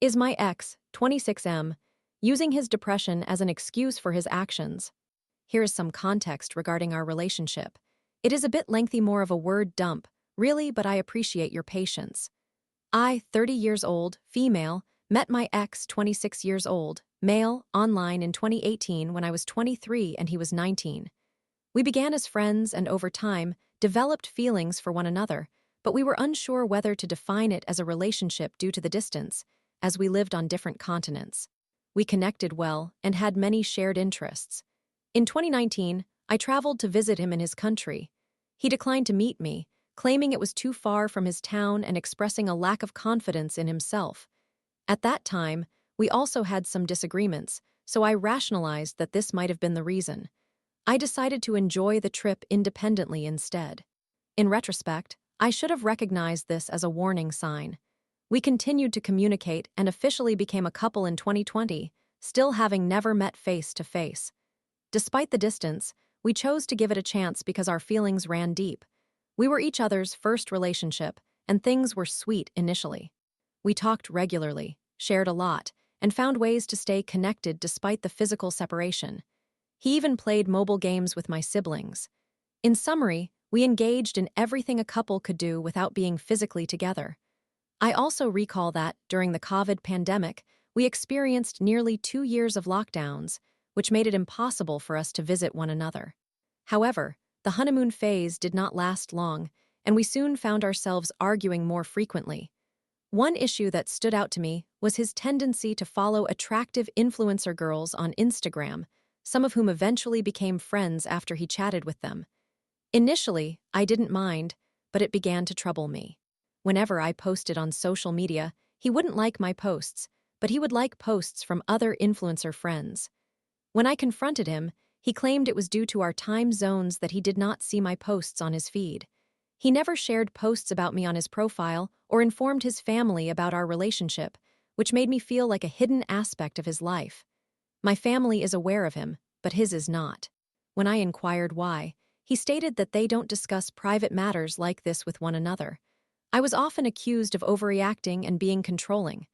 Is my ex, 26M, using his depression as an excuse for his actions? Here is some context regarding our relationship. It is a bit lengthy, more of a word dump, really, but I appreciate your patience. I, 30 years old, female, met my ex, 26 years old, male, online in 2018 when I was 23 and he was 19. We began as friends and over time developed feelings for one another, but we were unsure whether to define it as a relationship due to the distance, as we lived on different continents. We connected well and had many shared interests. In 2019, I traveled to visit him in his country. He declined to meet me, claiming it was too far from his town and expressing a lack of confidence in himself. At that time, we also had some disagreements, so I rationalized that this might have been the reason. I decided to enjoy the trip independently instead. In retrospect, I should have recognized this as a warning sign. We continued to communicate and officially became a couple in 2020, still having never met face to face. Despite the distance, we chose to give it a chance because our feelings ran deep. We were each other's first relationship, and things were sweet initially. We talked regularly, shared a lot, and found ways to stay connected despite the physical separation. He even played mobile games with my siblings. In summary, we engaged in everything a couple could do without being physically together. I also recall that, during the COVID pandemic, we experienced nearly 2 years of lockdowns, which made it impossible for us to visit one another. However, the honeymoon phase did not last long, and we soon found ourselves arguing more frequently. One issue that stood out to me was his tendency to follow attractive influencer girls on Instagram, some of whom eventually became friends after he chatted with them. Initially, I didn't mind, but it began to trouble me. Whenever I posted on social media, he wouldn't like my posts, but he would like posts from other influencer friends. When I confronted him, he claimed it was due to our time zones that he did not see my posts on his feed. He never shared posts about me on his profile or informed his family about our relationship, which made me feel like a hidden aspect of his life. My family is aware of him, but his is not. When I inquired why, he stated that they don't discuss private matters like this with one another. I was often accused of overreacting and being controlling.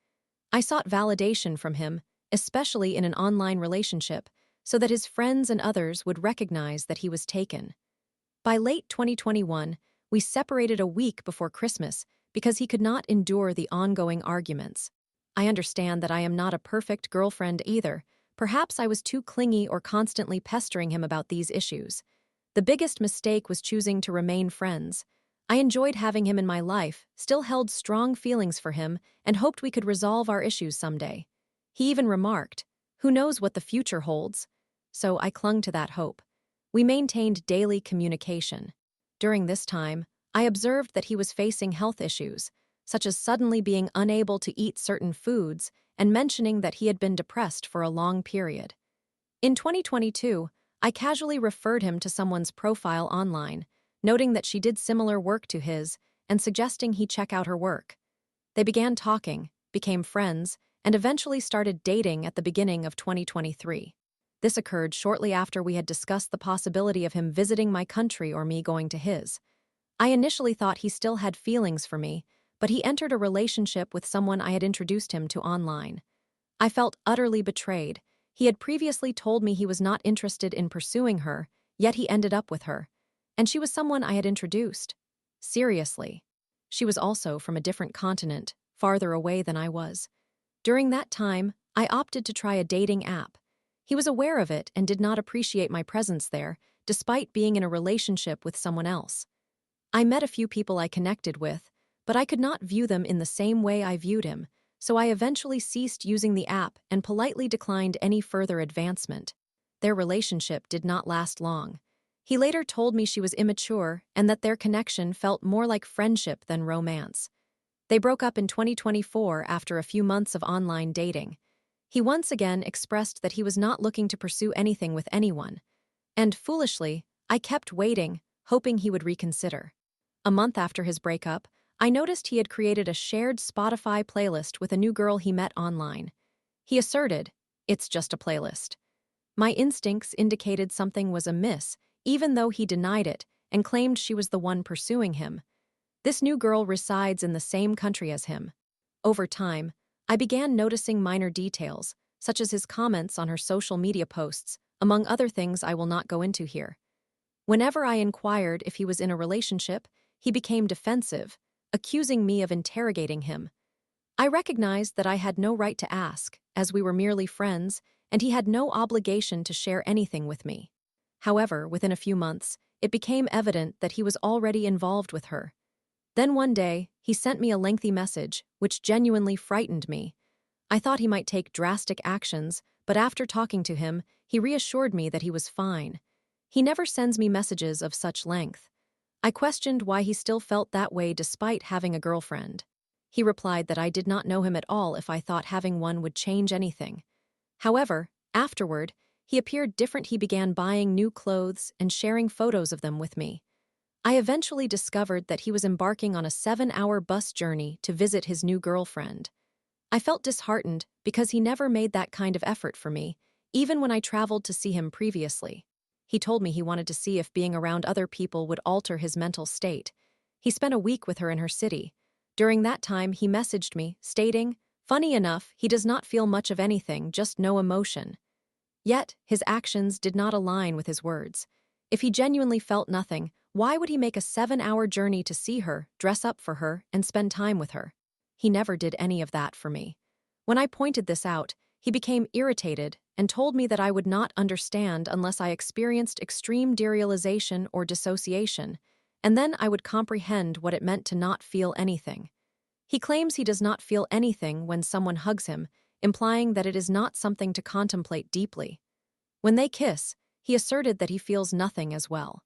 I sought validation from him, especially in an online relationship, so that his friends and others would recognize that he was taken. By late 2021, we separated a week before Christmas because he could not endure the ongoing arguments. I understand that I am not a perfect girlfriend either. Perhaps I was too clingy or constantly pestering him about these issues. The biggest mistake was choosing to remain friends. I enjoyed having him in my life, still held strong feelings for him, and hoped we could resolve our issues someday. He even remarked, "Who knows what the future holds?" So I clung to that hope. We maintained daily communication. During this time, I observed that he was facing health issues, such as suddenly being unable to eat certain foods and mentioning that he had been depressed for a long period. In 2022, I casually referred him to someone's profile online, noting that she did similar work to his and suggesting he check out her work. They began talking, became friends, and eventually started dating at the beginning of 2023. This occurred shortly after we had discussed the possibility of him visiting my country or me going to his. I initially thought he still had feelings for me, but he entered a relationship with someone I had introduced him to online. I felt utterly betrayed. He had previously told me he was not interested in pursuing her, yet he ended up with her. And she was someone I had introduced. Seriously. She was also from a different continent, farther away than I was. During that time, I opted to try a dating app. He was aware of it and did not appreciate my presence there, despite being in a relationship with someone else. I met a few people I connected with, but I could not view them in the same way I viewed him, so I eventually ceased using the app and politely declined any further advancement. Their relationship did not last long. He later told me she was immature and that their connection felt more like friendship than romance. They broke up in 2024 after a few months of online dating. He once again expressed that he was not looking to pursue anything with anyone. And foolishly, I kept waiting, hoping he would reconsider. A month after his breakup, I noticed he had created a shared Spotify playlist with a new girl he met online. He asserted, "It's just a playlist." My instincts indicated something was amiss, even though he denied it and claimed she was the one pursuing him. This new girl resides in the same country as him. Over time, I began noticing minor details, such as his comments on her social media posts, among other things I will not go into here. Whenever I inquired if he was in a relationship, he became defensive, accusing me of interrogating him. I recognized that I had no right to ask, as we were merely friends, and he had no obligation to share anything with me. However, within a few months, it became evident that he was already involved with her. Then one day, he sent me a lengthy message, which genuinely frightened me. I thought he might take drastic actions, but after talking to him, he reassured me that he was fine. He never sends me messages of such length. I questioned why he still felt that way despite having a girlfriend. He replied that I did not know him at all if I thought having one would change anything. However, afterward, he appeared different. He began buying new clothes and sharing photos of them with me. I eventually discovered that he was embarking on a 7-hour bus journey to visit his new girlfriend. I felt disheartened because he never made that kind of effort for me, even when I traveled to see him previously. He told me he wanted to see if being around other people would alter his mental state. He spent a week with her in her city. During that time, he messaged me, stating, "Funny enough, he does not feel much of anything, just no emotion." Yet, his actions did not align with his words. If he genuinely felt nothing, why would he make a 7-hour journey to see her, dress up for her, and spend time with her? He never did any of that for me. When I pointed this out, he became irritated and told me that I would not understand unless I experienced extreme derealization or dissociation, and then I would comprehend what it meant to not feel anything. He claims he does not feel anything when someone hugs him, implying that it is not something to contemplate deeply. When they kiss, he asserted that he feels nothing as well.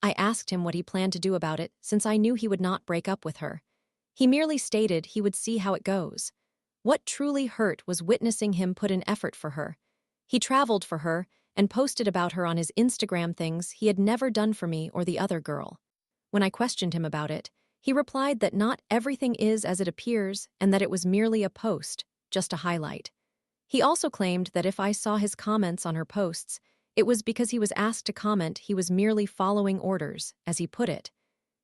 I asked him what he planned to do about it, since I knew he would not break up with her. He merely stated he would see how it goes. What truly hurt was witnessing him put in effort for her. He traveled for her and posted about her on his Instagram, things he had never done for me or the other girl. When I questioned him about it, he replied that not everything is as it appears and that it was merely a post, just a highlight. He also claimed that if I saw his comments on her posts, it was because he was asked to comment. He was merely following orders, as he put it.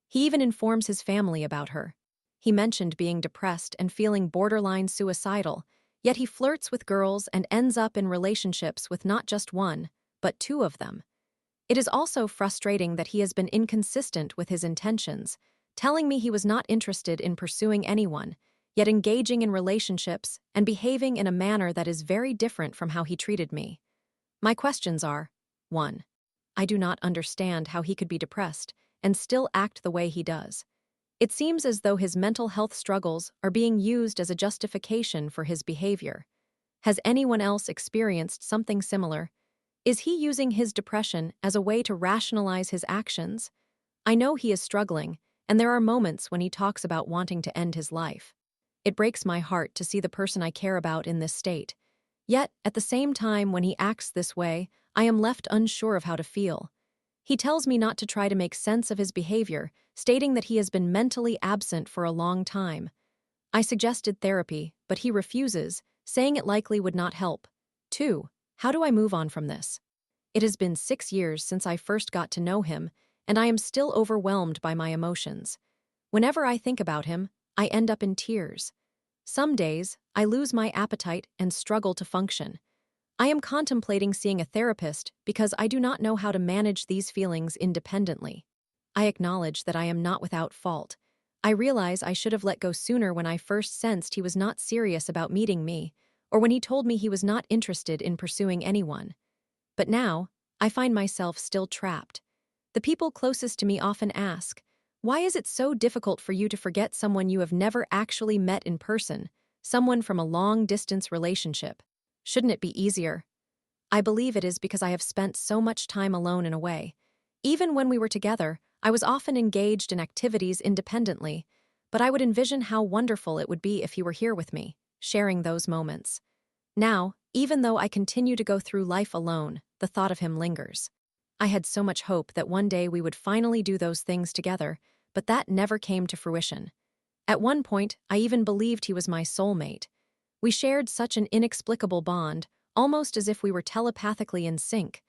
He even informs his family about her. He mentioned being depressed and feeling borderline suicidal, yet he flirts with girls and ends up in relationships with not just one, but 2 of them. It is also frustrating that he has been inconsistent with his intentions, telling me he was not interested in pursuing anyone, yet engaging in relationships and behaving in a manner that is very different from how he treated me. My questions are: 1. I do not understand how he could be depressed and still act the way he does. It seems as though his mental health struggles are being used as a justification for his behavior. Has anyone else experienced something similar? Is he using his depression as a way to rationalize his actions? I know he is struggling, and there are moments when he talks about wanting to end his life. It breaks my heart to see the person I care about in this state. Yet, at the same time, when he acts this way, I am left unsure of how to feel. He tells me not to try to make sense of his behavior, stating that he has been mentally absent for a long time. I suggested therapy, but he refuses, saying it likely would not help. 2. How do I move on from this? It has been 6 years since I first got to know him, and I am still overwhelmed by my emotions. Whenever I think about him, I end up in tears. Some days, I lose my appetite and struggle to function. I am contemplating seeing a therapist because I do not know how to manage these feelings independently. I acknowledge that I am not without fault. I realize I should have let go sooner when I first sensed he was not serious about meeting me, or when he told me he was not interested in pursuing anyone. But now, I find myself still trapped. The people closest to me often ask, "Why is it so difficult for you to forget someone you have never actually met in person, someone from a long-distance relationship? Shouldn't it be easier?" I believe it is because I have spent so much time alone in a way. Even when we were together, I was often engaged in activities independently, but I would envision how wonderful it would be if he were here with me, sharing those moments. Now, even though I continue to go through life alone, the thought of him lingers. I had so much hope that one day we would finally do those things together, but that never came to fruition. At one point, I even believed he was my soulmate. We shared such an inexplicable bond, almost as if we were telepathically in sync.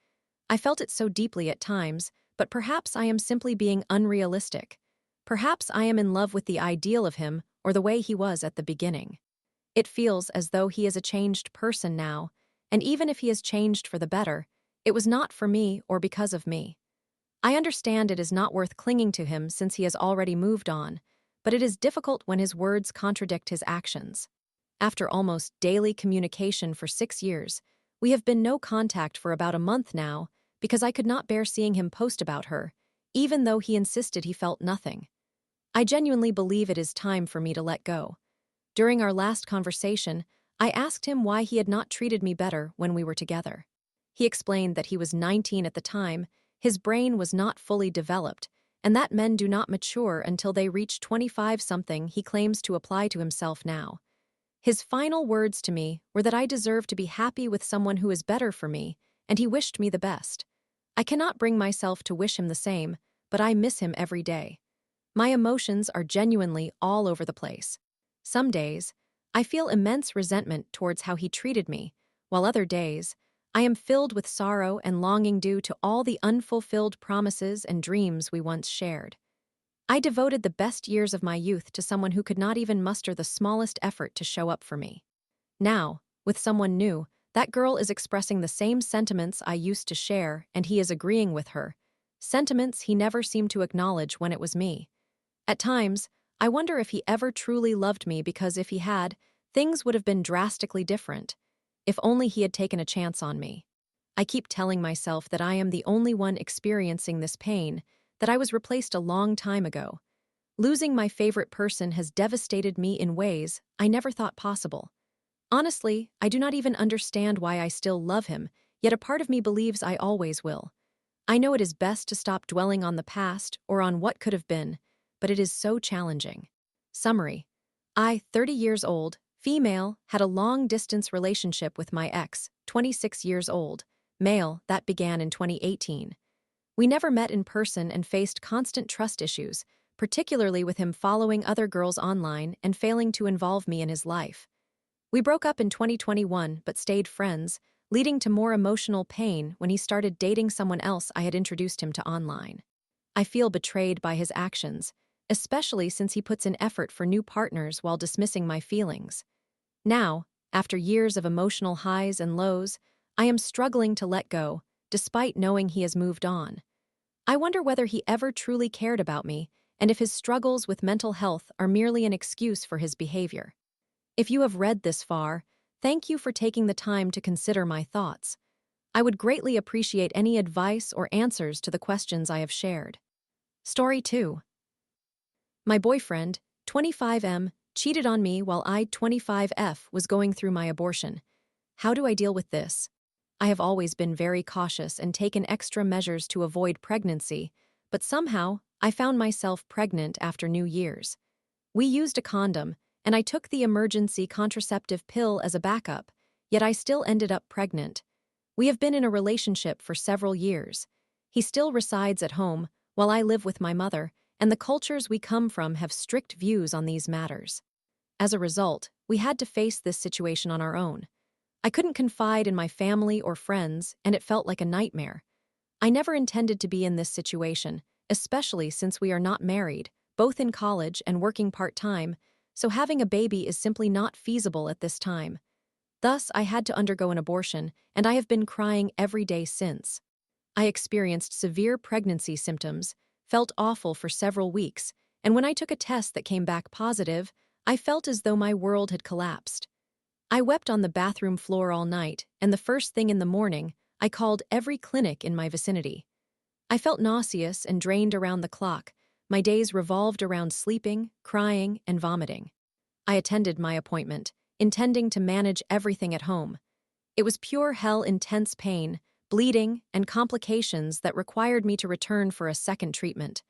I felt it so deeply at times, but perhaps I am simply being unrealistic. Perhaps I am in love with the ideal of him or the way he was at the beginning. It feels as though he is a changed person now, and even if he has changed for the better, it was not for me or because of me. I understand it is not worth clinging to him since he has already moved on, but it is difficult when his words contradict his actions. After almost daily communication for 6 years, we have been no contact for about a month now because I could not bear seeing him post about her, even though he insisted he felt nothing. I genuinely believe it is time for me to let go. During our last conversation, I asked him why he had not treated me better when we were together. He explained that he was 19 at the time, his brain was not fully developed, and that men do not mature until they reach 25-something he claims to apply to himself now. His final words to me were that I deserve to be happy with someone who is better for me, and he wished me the best. I cannot bring myself to wish him the same, but I miss him every day. My emotions are genuinely all over the place. Some days, I feel immense resentment towards how he treated me, while other days, I am filled with sorrow and longing due to all the unfulfilled promises and dreams we once shared. I devoted the best years of my youth to someone who could not even muster the smallest effort to show up for me. Now, with someone new, that girl is expressing the same sentiments I used to share, and he is agreeing with her. Sentiments he never seemed to acknowledge when it was me. At times, I wonder if he ever truly loved me because if he had, things would have been drastically different. If only he had taken a chance on me. I keep telling myself that I am the only one experiencing this pain, that I was replaced a long time ago. Losing my favorite person has devastated me in ways I never thought possible. Honestly, I do not even understand why I still love him, yet a part of me believes I always will. I know it is best to stop dwelling on the past or on what could have been, but it is so challenging. Summary. I, 30 years old, female, had a long-distance relationship with my ex, 26 years old, male, that began in 2018. We never met in person and faced constant trust issues, particularly with him following other girls online and failing to involve me in his life. We broke up in 2021 but stayed friends, leading to more emotional pain when he started dating someone else I had introduced him to online. I feel betrayed by his actions, especially since he puts in effort for new partners while dismissing my feelings. Now, after years of emotional highs and lows, I am struggling to let go, despite knowing he has moved on. I wonder whether he ever truly cared about me, and if his struggles with mental health are merely an excuse for his behavior. If you have read this far, thank you for taking the time to consider my thoughts. I would greatly appreciate any advice or answers to the questions I have shared. Story 2. My boyfriend, 25M, cheated on me while I, 25F, was going through my abortion. How do I deal with this? I have always been very cautious and taken extra measures to avoid pregnancy, but somehow I found myself pregnant after New Year's. We used a condom, and I took the emergency contraceptive pill as a backup, yet I still ended up pregnant. We have been in a relationship for several years. He still resides at home, while I live with my mother, and the cultures we come from have strict views on these matters. As a result, we had to face this situation on our own. I couldn't confide in my family or friends, and it felt like a nightmare. I never intended to be in this situation, especially since we are not married, both in college and working part-time, so having a baby is simply not feasible at this time. Thus, I had to undergo an abortion, and I have been crying every day since. I experienced severe pregnancy symptoms, felt awful for several weeks, and when I took a test that came back positive, I felt as though my world had collapsed. I wept on the bathroom floor all night, and the first thing in the morning, I called every clinic in my vicinity. I felt nauseous and drained around the clock. My days revolved around sleeping, crying, and vomiting. I attended my appointment, intending to manage everything at home. It was pure hell, intense pain, bleeding, and complications that required me to return for a second treatment.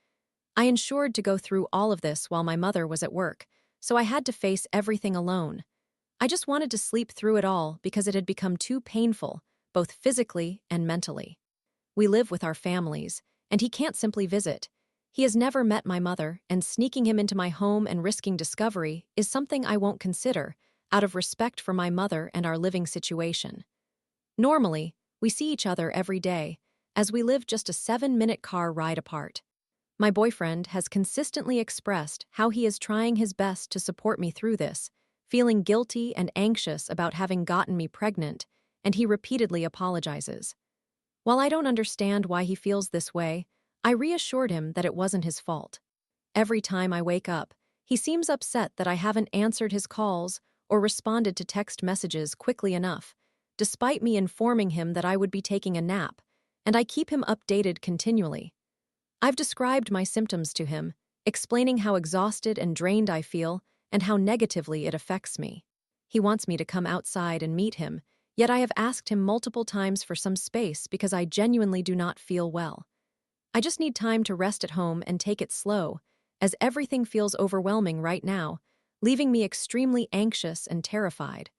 I ensured to go through all of this while my mother was at work, so I had to face everything alone. I just wanted to sleep through it all because it had become too painful, both physically and mentally. We live with our families, and he can't simply visit. He has never met my mother, and sneaking him into my home and risking discovery is something I won't consider, out of respect for my mother and our living situation. Normally, we see each other every day, as we live just a 7-minute car ride apart. My boyfriend has consistently expressed how he is trying his best to support me through this, feeling guilty and anxious about having gotten me pregnant, and he repeatedly apologizes. While I don't understand why he feels this way, I reassured him that it wasn't his fault. Every time I wake up, he seems upset that I haven't answered his calls or responded to text messages quickly enough, despite me informing him that I would be taking a nap, and I keep him updated continually. I've described my symptoms to him, explaining how exhausted and drained I feel and how negatively it affects me. He wants me to come outside and meet him, yet I have asked him multiple times for some space because I genuinely do not feel well. I just need time to rest at home and take it slow, as everything feels overwhelming right now, leaving me extremely anxious and terrified.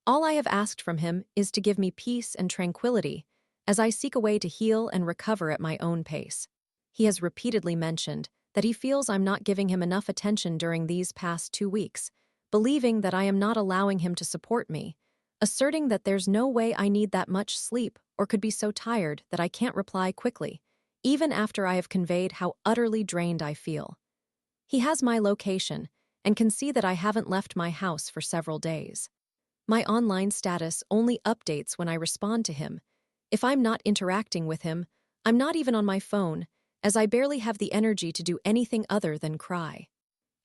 All I have asked from him is to give me peace and tranquility as I seek a way to heal and recover at my own pace. He has repeatedly mentioned that he feels I'm not giving him enough attention during these past 2 weeks, believing that I am not allowing him to support me, asserting that there's no way I need that much sleep or could be so tired that I can't reply quickly, even after I have conveyed how utterly drained I feel. He has my location and can see that I haven't left my house for several days. My online status only updates when I respond to him. If I'm not interacting with him, I'm not even on my phone, as I barely have the energy to do anything other than cry.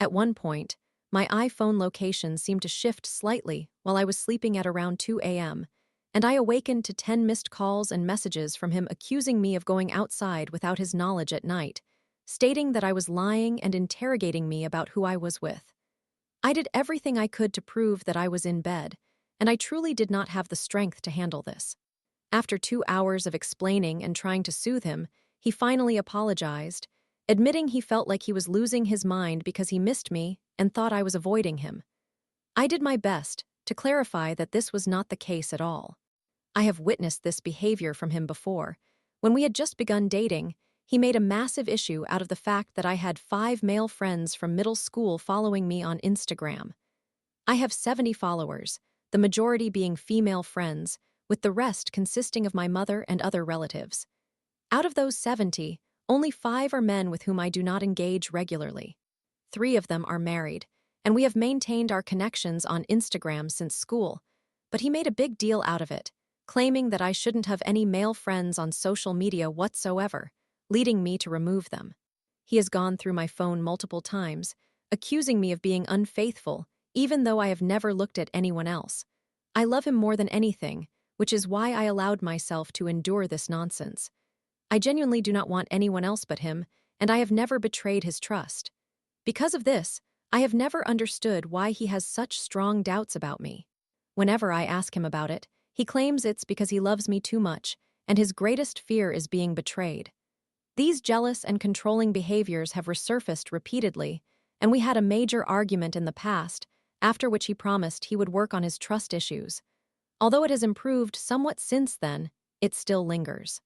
At one point, my iPhone location seemed to shift slightly while I was sleeping at around 2 a.m., and I awakened to 10 missed calls and messages from him accusing me of going outside without his knowledge at night, stating that I was lying and interrogating me about who I was with. I did everything I could to prove that I was in bed, and I truly did not have the strength to handle this. After 2 hours of explaining and trying to soothe him, he finally apologized, admitting he felt like he was losing his mind because he missed me and thought I was avoiding him. I did my best to clarify that this was not the case at all. I have witnessed this behavior from him before. When we had just begun dating, he made a massive issue out of the fact that I had 5 male friends from middle school following me on Instagram. I have 70 followers, the majority being female friends, with the rest consisting of my mother and other relatives. Out of those 70, only 5 are men with whom I do not engage regularly. 3 of them are married, and we have maintained our connections on Instagram since school, but he made a big deal out of it, claiming that I shouldn't have any male friends on social media whatsoever, leading me to remove them. He has gone through my phone multiple times, accusing me of being unfaithful, even though I have never looked at anyone else. I love him more than anything, which is why I allowed myself to endure this nonsense. I genuinely do not want anyone else but him, and I have never betrayed his trust. Because of this, I have never understood why he has such strong doubts about me. Whenever I ask him about it, he claims it's because he loves me too much, and his greatest fear is being betrayed. These jealous and controlling behaviors have resurfaced repeatedly, and we had a major argument in the past, after which he promised he would work on his trust issues. Although it has improved somewhat since then, it still lingers.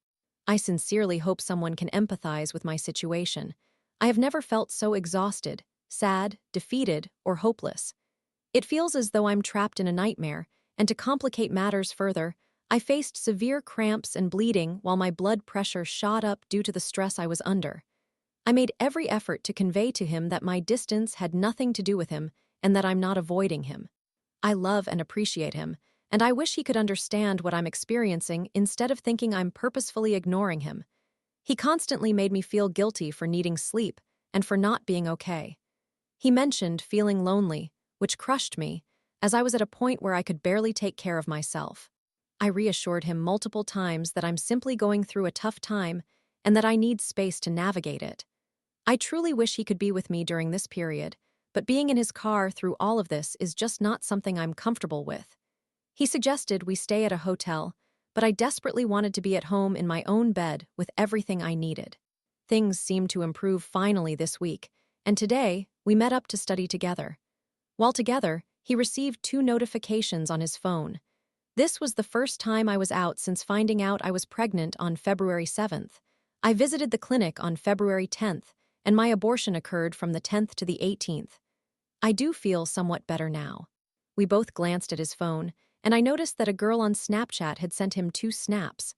I sincerely hope someone can empathize with my situation. I have never felt so exhausted, sad, defeated, or hopeless. It feels as though I'm trapped in a nightmare, and to complicate matters further, I faced severe cramps and bleeding while my blood pressure shot up due to the stress I was under. I made every effort to convey to him that my distance had nothing to do with him and that I'm not avoiding him. I love and appreciate him, and I wish he could understand what I'm experiencing instead of thinking I'm purposefully ignoring him. He constantly made me feel guilty for needing sleep and for not being okay. He mentioned feeling lonely, which crushed me, as I was at a point where I could barely take care of myself. I reassured him multiple times that I'm simply going through a tough time and that I need space to navigate it. I truly wish he could be with me during this period, but being in his car through all of this is just not something I'm comfortable with. He suggested we stay at a hotel, but I desperately wanted to be at home in my own bed with everything I needed. Things seemed to improve finally this week, and today we met up to study together. While together, he received 2 notifications on his phone. This was the first time I was out since finding out I was pregnant on February 7th. I visited the clinic on February 10th, and my abortion occurred from the 10th to the 18th. I do feel somewhat better now. We both glanced at his phone, and I noticed that a girl on Snapchat had sent him 2 snaps.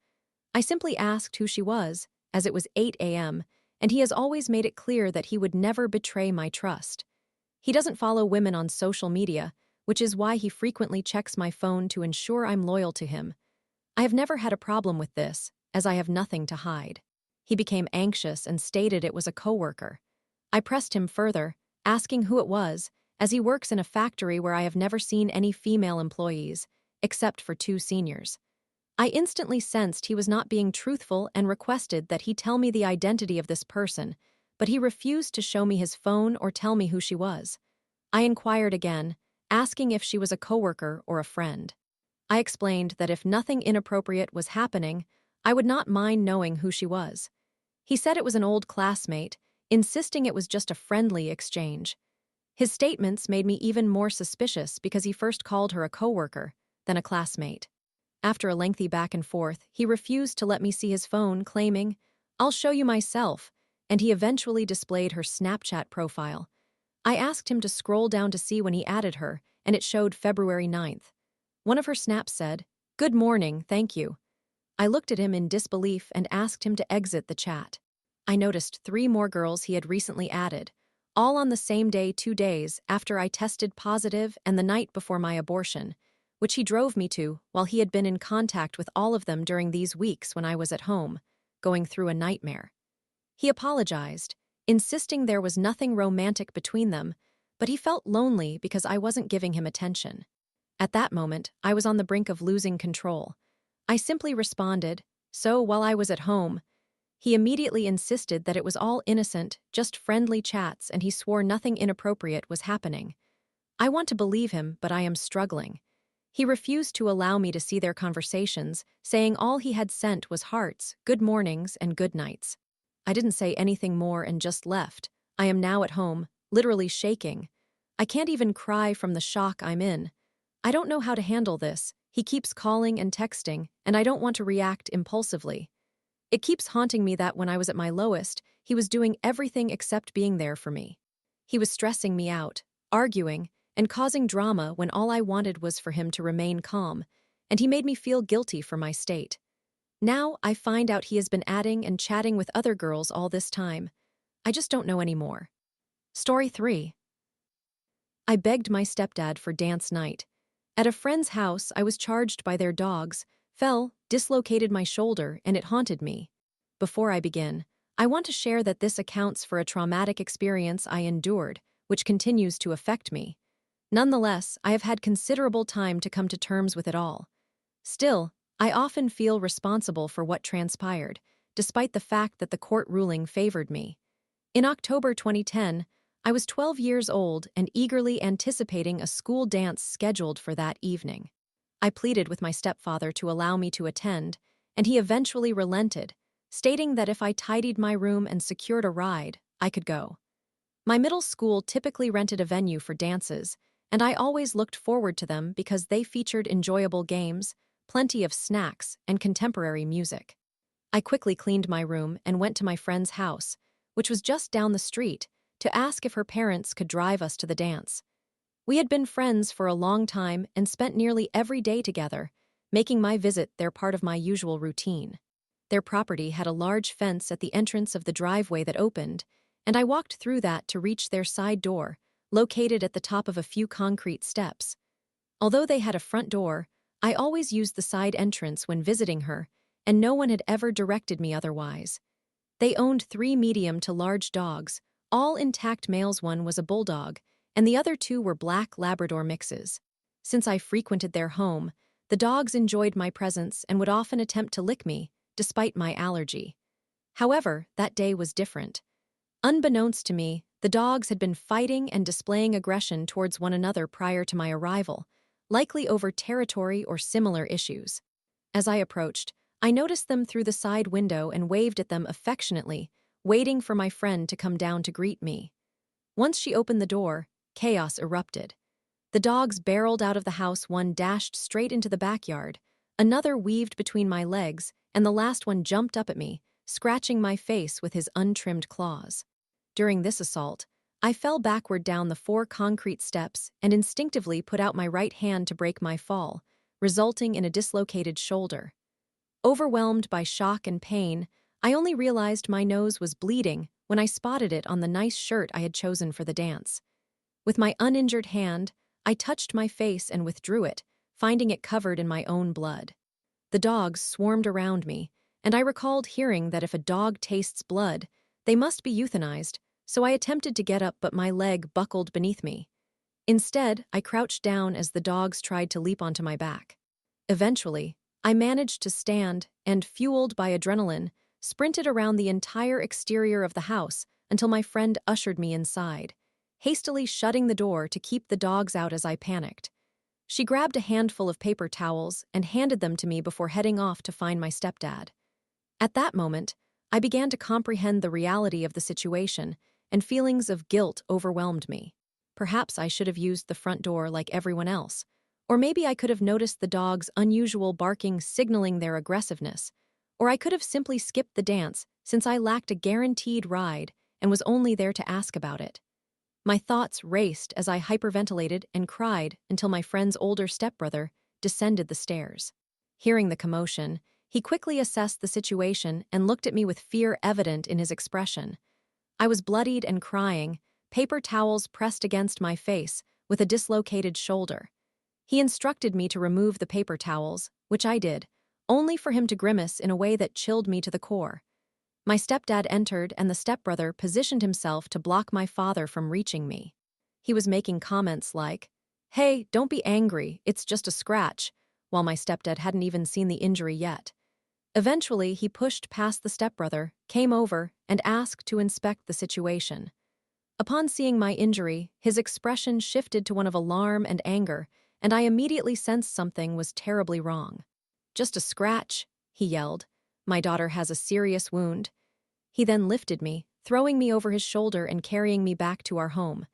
I simply asked who she was, as it was 8 a.m., and he has always made it clear that he would never betray my trust. He doesn't follow women on social media, which is why he frequently checks my phone to ensure I'm loyal to him. I have never had a problem with this, as I have nothing to hide. He became anxious and stated it was a coworker. I pressed him further, asking who it was, as he works in a factory where I have never seen any female employees, except for 2 seniors. I instantly sensed he was not being truthful and requested that he tell me the identity of this person, but he refused to show me his phone or tell me who she was. I inquired again, asking if she was a coworker or a friend. I explained that if nothing inappropriate was happening, I would not mind knowing who she was. He said it was an old classmate, insisting it was just a friendly exchange. His statements made me even more suspicious because he first called her a coworker, then a classmate. After a lengthy back and forth, he refused to let me see his phone, claiming, "I'll show you myself," and he eventually displayed her Snapchat profile. I asked him to scroll down to see when he added her, and it showed February 9th. One of her snaps said, "Good morning, thank you." I looked at him in disbelief and asked him to exit the chat. I noticed 3 more girls he had recently added, all on the same day 2 days after I tested positive and the night before my abortion, which he drove me to while he had been in contact with all of them during these weeks when I was at home, going through a nightmare. He apologized, insisting there was nothing romantic between them, but he felt lonely because I wasn't giving him attention. At that moment, I was on the brink of losing control. I simply responded, "So while I was at home." He immediately insisted that it was all innocent, just friendly chats, and he swore nothing inappropriate was happening. I want to believe him, but I am struggling. He refused to allow me to see their conversations, saying all he had sent was hearts, good mornings, and good nights. I didn't say anything more and just left. I am now at home, literally shaking. I can't even cry from the shock I'm in. I don't know how to handle this. He keeps calling and texting, and I don't want to react impulsively. It keeps haunting me that when I was at my lowest, he was doing everything except being there for me. He was stressing me out, arguing, and causing drama when all I wanted was for him to remain calm, and he made me feel guilty for my state. Now I find out he has been adding and chatting with other girls all this time. I just don't know anymore. Story 3. I begged my stepdad for dance night. At a friend's house, I was charged by their dogs, fell, dislocated my shoulder, and it haunted me. Before I begin, I want to share that this accounts for a traumatic experience I endured, which continues to affect me. Nonetheless, I have had considerable time to come to terms with it all. Still, I often feel responsible for what transpired, despite the fact that the court ruling favored me. In October 2010, I was 12 years old and eagerly anticipating a school dance scheduled for that evening. I pleaded with my stepfather to allow me to attend, and he eventually relented, stating that if I tidied my room and secured a ride, I could go. My middle school typically rented a venue for dances, and I always looked forward to them because they featured enjoyable games, plenty of snacks, and contemporary music. I quickly cleaned my room and went to my friend's house, which was just down the street, to ask if her parents could drive us to the dance. We had been friends for a long time and spent nearly every day together, making my visit their part of my usual routine. Their property had a large fence at the entrance of the driveway that opened, and I walked through that to reach their side door, located at the top of a few concrete steps. Although they had a front door, I always used the side entrance when visiting her, and no one had ever directed me otherwise. They owned 3 medium to large dogs, all intact males. One was a bulldog, and the other 2 were black Labrador mixes. Since I frequented their home, the dogs enjoyed my presence and would often attempt to lick me, despite my allergy. However, that day was different. Unbeknownst to me, the dogs had been fighting and displaying aggression towards one another prior to my arrival, likely over territory or similar issues. As I approached, I noticed them through the side window and waved at them affectionately, waiting for my friend to come down to greet me. Once she opened the door, chaos erupted. The dogs barreled out of the house, one dashed straight into the backyard, another weaved between my legs, and the last one jumped up at me, scratching my face with his untrimmed claws. During this assault, I fell backward down the 4 concrete steps and instinctively put out my right hand to break my fall, resulting in a dislocated shoulder. Overwhelmed by shock and pain, I only realized my nose was bleeding when I spotted it on the nice shirt I had chosen for the dance. With my uninjured hand, I touched my face and withdrew it, finding it covered in my own blood. The dogs swarmed around me, and I recalled hearing that if a dog tastes blood, they must be euthanized, so I attempted to get up but my leg buckled beneath me. Instead, I crouched down as the dogs tried to leap onto my back. Eventually, I managed to stand and, fueled by adrenaline, sprinted around the entire exterior of the house until my friend ushered me inside, hastily shutting the door to keep the dogs out as I panicked. She grabbed a handful of paper towels and handed them to me before heading off to find my stepdad. At that moment, I began to comprehend the reality of the situation, and feelings of guilt overwhelmed me. Perhaps I should have used the front door like everyone else, or maybe I could have noticed the dog's unusual barking signaling their aggressiveness, or I could have simply skipped the dance since I lacked a guaranteed ride and was only there to ask about it. My thoughts raced as I hyperventilated and cried until my friend's older stepbrother descended the stairs. Hearing the commotion, he quickly assessed the situation and looked at me with fear evident in his expression. I was bloodied and crying, paper towels pressed against my face, with a dislocated shoulder. He instructed me to remove the paper towels, which I did, only for him to grimace in a way that chilled me to the core. My stepdad entered and the stepbrother positioned himself to block my father from reaching me. He was making comments like, "Hey, don't be angry, it's just a scratch," while my stepdad hadn't even seen the injury yet. Eventually, he pushed past the stepbrother, came over, and asked to inspect the situation. Upon seeing my injury, his expression shifted to one of alarm and anger, and I immediately sensed something was terribly wrong. "Just a scratch," he yelled. "My daughter has a serious wound." He then lifted me, throwing me over his shoulder and carrying me back to our home.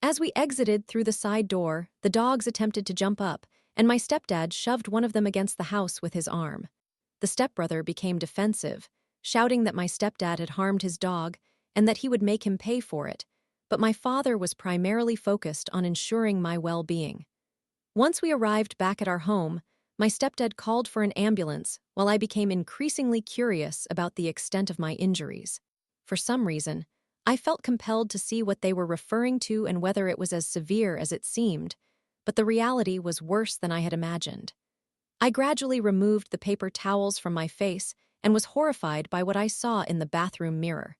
As we exited through the side door, the dogs attempted to jump up, and my stepdad shoved one of them against the house with his arm. The stepbrother became defensive, shouting that my stepdad had harmed his dog and that he would make him pay for it, but my father was primarily focused on ensuring my well-being. Once we arrived back at our home, my stepdad called for an ambulance while I became increasingly curious about the extent of my injuries. For some reason, I felt compelled to see what they were referring to and whether it was as severe as it seemed, but the reality was worse than I had imagined. I gradually removed the paper towels from my face and was horrified by what I saw in the bathroom mirror.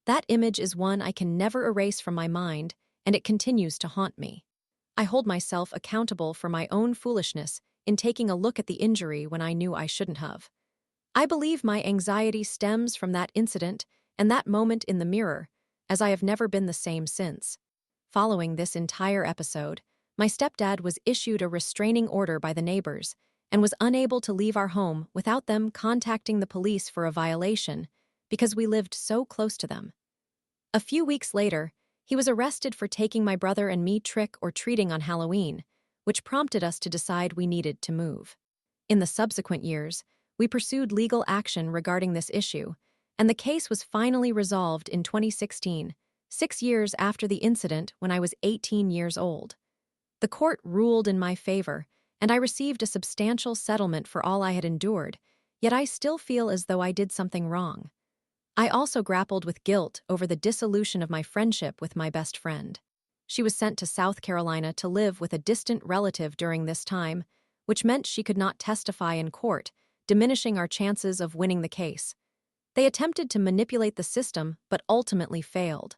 That image is one I can never erase from my mind, and it continues to haunt me. I hold myself accountable for my own foolishness in taking a look at the injury when I knew I shouldn't have. I believe my anxiety stems from that incident and that moment in the mirror, as I have never been the same since. Following this entire episode, my stepdad was issued a restraining order by the neighbors and was unable to leave our home without them contacting the police for a violation because we lived so close to them. A few weeks later, he was arrested for taking my brother and me trick-or-treating on Halloween, which prompted us to decide we needed to move. In the subsequent years, we pursued legal action regarding this issue, and the case was finally resolved in 2016, 6 years after the incident when I was 18 years old. The court ruled in my favor, and I received a substantial settlement for all I had endured, yet I still feel as though I did something wrong. I also grappled with guilt over the dissolution of my friendship with my best friend. She was sent to South Carolina to live with a distant relative during this time, which meant she could not testify in court, diminishing our chances of winning the case. They attempted to manipulate the system, but ultimately failed.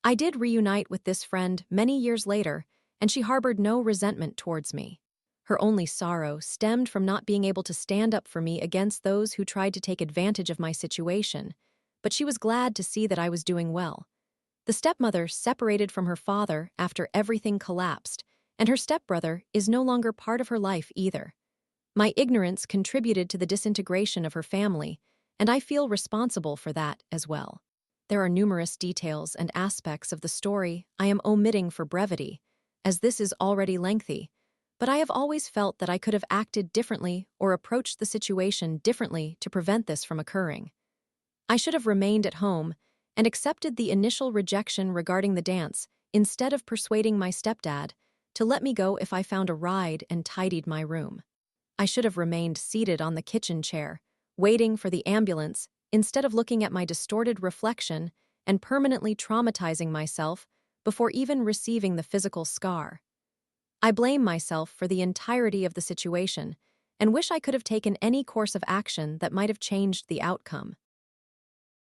I did reunite with this friend many years later, and she harbored no resentment towards me. Her only sorrow stemmed from not being able to stand up for me against those who tried to take advantage of my situation, but she was glad to see that I was doing well. The stepmother separated from her father after everything collapsed, and her stepbrother is no longer part of her life either. My ignorance contributed to the disintegration of her family, and I feel responsible for that as well. There are numerous details and aspects of the story I am omitting for brevity, as this is already lengthy, but I have always felt that I could have acted differently or approached the situation differently to prevent this from occurring. I should have remained at home and accepted the initial rejection regarding the dance instead of persuading my stepdad to let me go if I found a ride and tidied my room. I should have remained seated on the kitchen chair, waiting for the ambulance instead of looking at my distorted reflection and permanently traumatizing myself before even receiving the physical scar. I blame myself for the entirety of the situation and wish I could have taken any course of action that might have changed the outcome.